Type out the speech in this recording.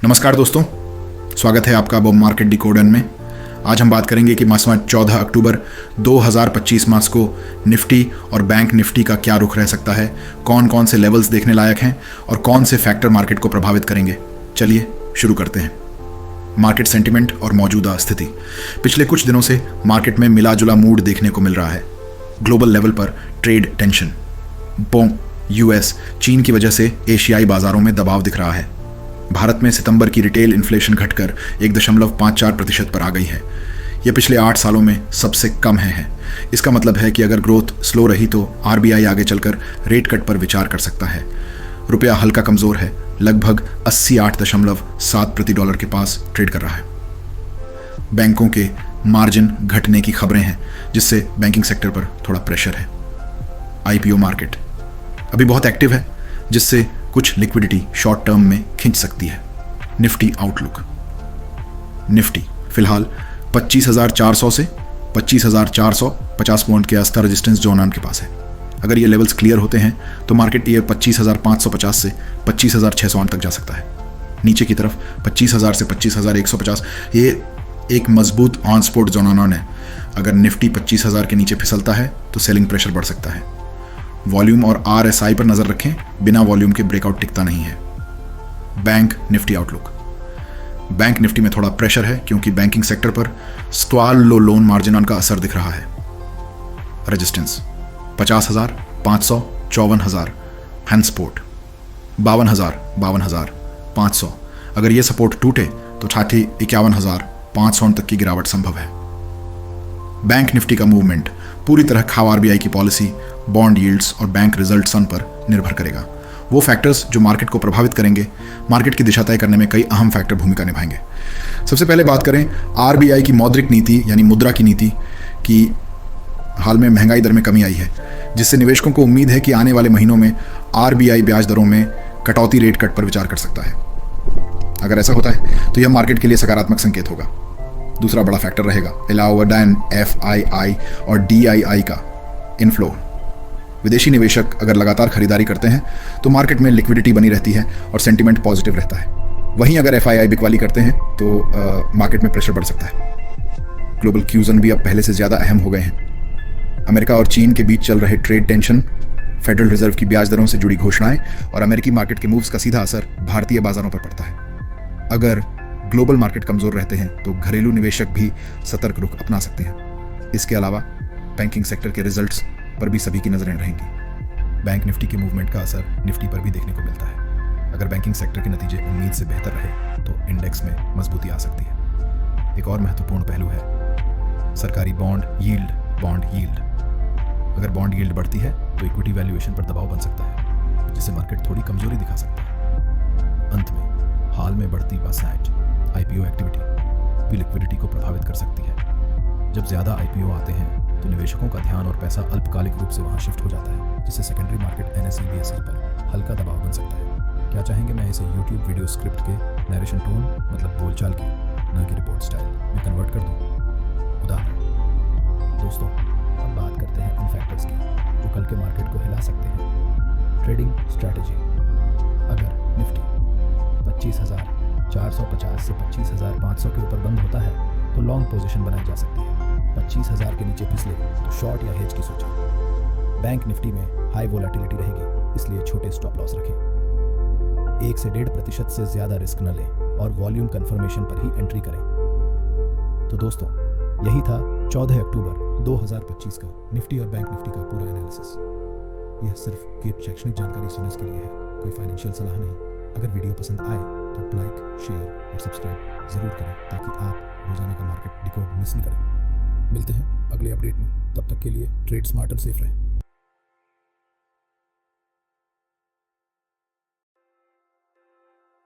नमस्कार दोस्तों, स्वागत है आपका बॉब मार्केट डिकोडन में। आज हम बात करेंगे कि मास 14 अक्टूबर 2025 मास को निफ्टी और बैंक निफ्टी का क्या रुख रह सकता है, कौन कौन से लेवल्स देखने लायक हैं और कौन से फैक्टर मार्केट को प्रभावित करेंगे। चलिए शुरू करते हैं। मार्केट सेंटिमेंट और मौजूदा स्थिति। पिछले कुछ दिनों से मार्केट में मिला जुला मूड देखने को मिल रहा है। ग्लोबल लेवल पर ट्रेड टेंशन, यूएस, चीन की वजह से एशियाई बाजारों में दबाव दिख रहा है। भारत में सितंबर की रिटेल इन्फ्लेशन घटकर 1.54% पर आ गई है। यह पिछले 8 सालों में सबसे कम है। इसका मतलब है कि अगर ग्रोथ स्लो रही तो आरबीआई आगे चलकर रेट कट पर विचार कर सकता है। रुपया हल्का कमजोर है, लगभग 88.7 प्रति डॉलर के पास ट्रेड कर रहा है। बैंकों के मार्जिन घटने की खबरें हैं, जिससे बैंकिंग सेक्टर पर थोड़ा प्रेशर है। आईपीओ मार्केट अभी बहुत एक्टिव है, जिससे कुछ लिक्विडिटी शॉर्ट टर्म में खींच सकती है। Nifty outlook. निफ्टी फिलहाल 25,400 से 25,450 पॉइंट के आसपास रेजिस्टेंस जोन के पास है। अगर ये लेवल्स क्लियर होते हैं तो मार्केट ये 25,550 से 25,600 तक जा सकता है। नीचे की तरफ 25,000 से 25,150 ये एक मजबूत ऑन स्पॉट जोन है। अगर निफ्टी 25,000 के नीचे फिसलता है तो सेलिंग प्रेशर बढ़ सकता है। वॉल्यूम और आरएसआई पर नजर रखें, बिना वॉल्यूम के ब्रेकआउट टिकता नहीं है। Bank Nifty outlook. Bank Nifty में थोड़ा प्रेशर है क्योंकि बैंकिंग सेक्टर पर स्टॉल लो लोन मार्जिन का असर दिख रहा है। रेजिस्टेंस 50,000, 500, 54,000, हैंडस्पोर्ट 52,000, 52,500। अगर यह सपोर्ट टूटे तो 51,500 तक की गिरावट संभव है। बैंक निफ्टी का मूवमेंट पूरी तरह खाव आरबीआई की पॉलिसी, बॉन्ड यील्ड्स और बैंक रिजल्ट्स पर निर्भर करेगा। वो फैक्टर्स जो मार्केट को प्रभावित करेंगे, मार्केट की दिशा तय करने में कई अहम फैक्टर भूमिका निभाएंगे। सबसे पहले बात करें आरबीआई की मौद्रिक नीति यानी मुद्रा की नीति की। हाल में महंगाई दर में कमी आई है, जिससे निवेशकों को उम्मीद है कि आने वाले महीनों में आरबीआई ब्याज दरों में कटौती रेट कट पर विचार कर सकता है। अगर ऐसा होता है तो यह मार्केट के लिए सकारात्मक संकेत होगा। दूसरा बड़ा फैक्टर रहेगा इलाहाबाद एफआईआई और डीआईआई का इनफ्लो। विदेशी निवेशक अगर लगातार खरीदारी करते हैं तो मार्केट में लिक्विडिटी बनी रहती है और सेंटीमेंट पॉजिटिव रहता है। वहीं अगर एफआईआई बिकवाली करते हैं तो मार्केट में प्रेशर बढ़ सकता है। ग्लोबल क्यूजन भी अब पहले से ज्यादा अहम हो गए हैं। अमेरिका और चीन के बीच चल रहे ट्रेड टेंशन, फेडरल रिजर्व की ब्याज दरों से जुड़ी घोषणाएं और अमेरिकी मार्केट के मूव्स का सीधा असर भारतीय बाजारों पर पड़ता है। अगर ग्लोबल मार्केट कमजोर रहते हैं तो घरेलू निवेशक भी सतर्क रुख अपना सकते हैं। इसके अलावा बैंकिंग सेक्टर के रिजल्ट्स पर भी सभी की नजरें रहेंगी। बैंक निफ्टी के मूवमेंट का असर निफ्टी पर भी देखने को मिलता है। अगर बैंकिंग सेक्टर के नतीजे उम्मीद से बेहतर रहे तो इंडेक्स में मजबूती आ सकती है। एक और महत्वपूर्ण पहलू है सरकारी बॉन्ड यील्ड। अगर बॉन्ड यील्ड बढ़ती है तो इक्विटी वैल्यूएशन पर दबाव बन सकता है, जिससे मार्केट थोड़ी कमजोरी दिखा सकता है। अंत में हाल में बढ़ती बासाइट आईपीओ एक्टिविटी भी लिक्विडिटी को प्रभावित कर सकती है। जब ज्यादा आईपीओ आते हैं तो निवेशकों का ध्यान और पैसा अल्पकालिक रूप से वहां शिफ्ट हो जाता है, जिससे सेकेंडरी मार्केट एनएसई बीएसई पर हल्का दबाव बन सकता है। क्या चाहेंगे मैं इसे यूट्यूब वीडियो स्क्रिप्ट के नरेशन टोन मतलब बोलचाल की, न कि रिपोर्ट स्टाइल में कन्वर्ट कर दूं? उदाहरण। दोस्तों, अब बात करते हैं उन फैक्टर्स की जो कल के मार्केट को हिला सकते हैं। Trading strategy. अगर निफ्टी 25,450 से 25,500 के ऊपर बंद होता है तो लॉन्ग पोजीशन बनाई जा सकती है। 25,000 के नीचे फिसले तो शॉर्ट या हेज की सोचें। बैंक निफ्टी में हाई वोलेटिलिटी रहेगी, इसलिए छोटे स्टॉप लॉस रखें। 1 से 1.5% से ज्यादा रिस्क न लें और वॉल्यूम कंफर्मेशन पर ही एंट्री करें। तो दोस्तों, यही था 14 अक्टूबर 2025 का निफ्टी और बैंक निफ्टी का पूरा एनालिसिस। यह सिर्फ एक शैक्षणिक जानकारी सुनने के लिए है, कोई फाइनेंशियल सलाह नहीं। अगर वीडियो पसंद आए तो लाइक, शेयर और सब्सक्राइब जरूर करें ताकि आप रोजाना का मार्केट डिकोड मिस नहीं करें। मिलते हैं अगले अपडेट में, तब तक के लिए ट्रेड स्मार्ट और सेफ रहें।